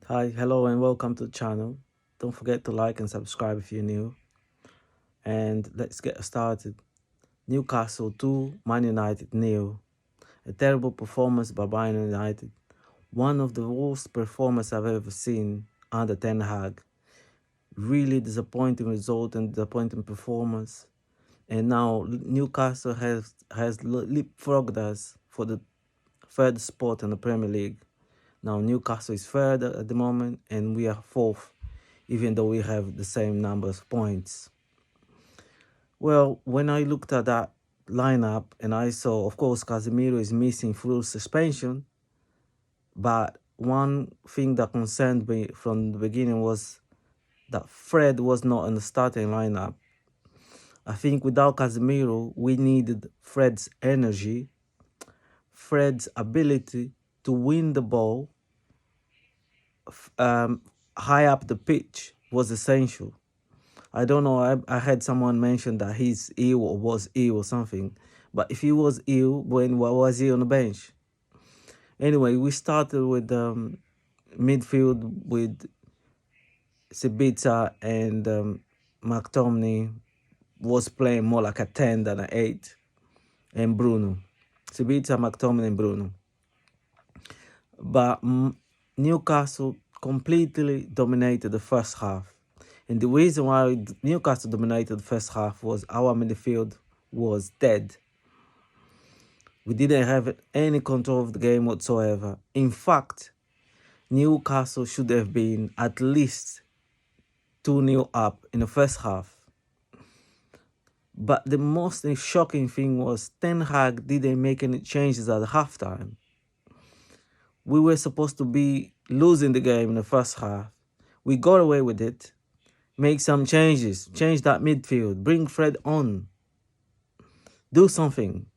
Hi, hello, and welcome to the channel. Don't forget to like and subscribe if you're new. And let's get started. Newcastle 2, Man United 0. A terrible performance by Man United. One of the worst performances I've ever seen under Ten Hag. Really disappointing result and disappointing performance. And now Newcastle has leapfrogged us for the third spot in the Premier League. Now Newcastle is third at the moment, and we are fourth, even though we have the same number of points. Well, when I looked at that lineup and I saw, of course, Casemiro is missing through suspension, but one thing that concerned me from the beginning was that Fred was not in the starting lineup. I think without Casemiro, we needed Fred's energy, Fred's ability to win the ball high up the pitch was essential. I don't know, I had someone mention that he's ill or was ill or something. But if he was ill, when why was he on the bench? Anyway, we started with midfield with Sibica and McTominay was playing more like a 10 than an 8. And Bruno. Sibica, McTominay and Bruno. But Newcastle completely dominated the first half. And the reason why Newcastle dominated the first half was our midfield was dead. We didn't have any control of the game whatsoever. In fact, Newcastle should have been at least 2-0 up in the first half. But the most shocking thing was Ten Hag didn't make any changes at halftime. We were supposed to be losing the game in the first half. We got away with it. Make some changes. Change that midfield. Bring Fred on. Do something.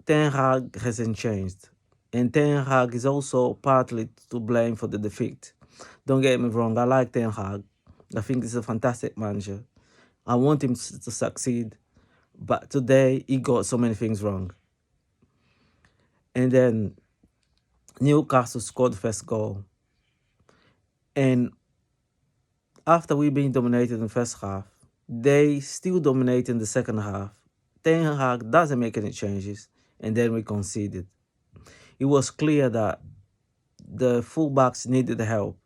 Ten Hag hasn't changed. And Ten Hag is also partly to blame for the defeat. Don't get me wrong, I like Ten Hag. I think he's a fantastic manager. I want him to succeed. But today, he got so many things wrong. And then Newcastle scored the first goal. And after we being dominated in the first half, they still dominate in the second half. Ten Hag doesn't make any changes, and then we conceded. It was clear that the fullbacks needed help.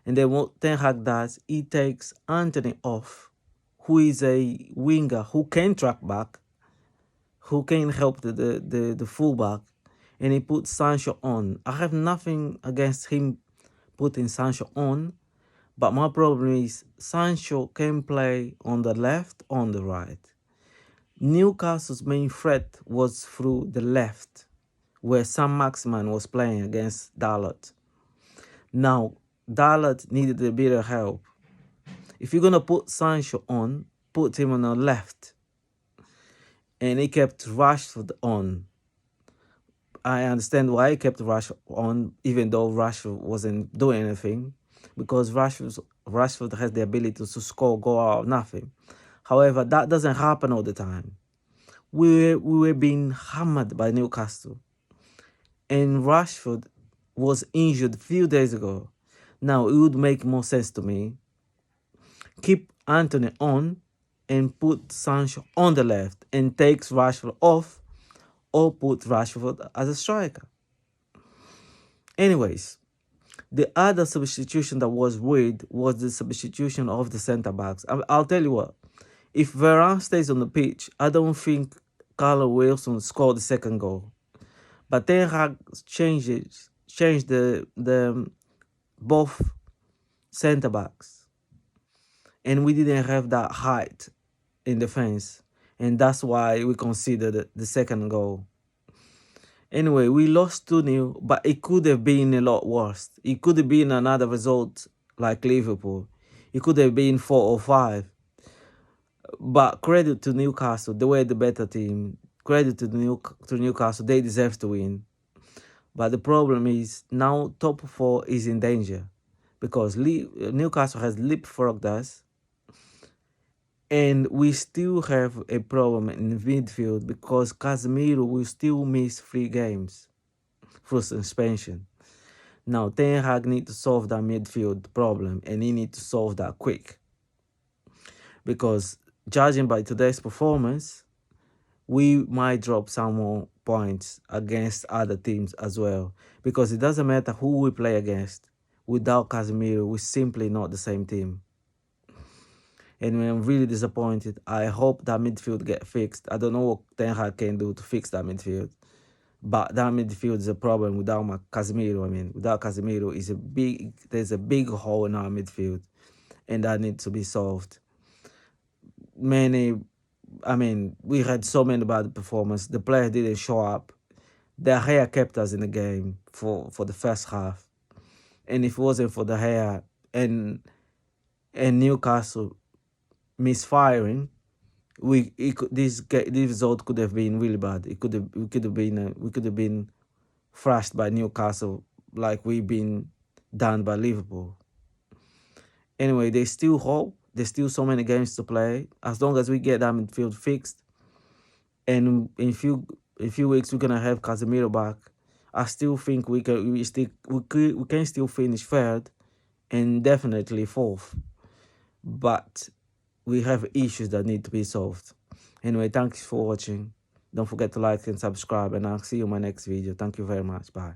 And then what Ten Hag does, he takes Anthony off, who is a winger who can track back, who can help the fullback, and he puts Sancho on. I have nothing against him putting Sancho on, but my problem is Sancho can play on the left, on the right. Newcastle's main threat was through the left, where Sam Maximan was playing against Dalot. Now, Dalot needed a bit of help. If you're going to put Sancho on, put him on the left. And he kept Rashford on. I understand why he kept Rashford on, even though Rashford wasn't doing anything, because Rashford has the ability to score, go out, nothing. However, that doesn't happen all the time. We were being hammered by Newcastle. And Rashford was injured a few days ago. Now, it would make more sense to me. Keep Anthony on and put Sancho on the left and takes Rashford off, or put Rashford as a striker. Anyways, the other substitution that was weird was the substitution of the centre-backs. I'll tell you what, if Varane stays on the pitch, I don't think Callum Wilson scored the second goal. But Ten Hag changed the both centre-backs. And we didn't have that height in defense. And that's why we considered the second goal. Anyway, we lost 2-0, but it could have been a lot worse. It could have been another result like Liverpool. It could have been 4 or 5. But credit to Newcastle, they were the better team. Credit to Newcastle, they deserve to win. But the problem is now top 4 is in danger because Newcastle has leapfrogged us. And we still have a problem in midfield because Casemiro will still miss 3 games for suspension. Now, Ten Hag need to solve that midfield problem, and he need to solve that quick. Because judging by today's performance, we might drop some more points against other teams as well. Because it doesn't matter who we play against. Without Casemiro, we're simply not the same team. And I'm really disappointed. I hope that midfield get fixed. I don't know what Ten Hag can do to fix that midfield. But that midfield is a problem without Casemiro. I mean, without Casemiro, there's a big hole in our midfield. And that needs to be solved. We had so many bad performances. The players didn't show up. The hair kept us in the game for the first half. And if it wasn't for the hair and Newcastle misfiring, this result could have been really bad. We could have been thrashed by Newcastle like we've been done by Liverpool. Anyway, there's still hope. There's still so many games to play. As long as we get that midfield fixed, and in a few weeks we're gonna have Casemiro back, I still think we can still finish third and definitely fourth. But we have issues that need to be solved. Anyway, thanks for watching. Don't forget to like and subscribe, and I'll see you in my next video. Thank you very much. Bye.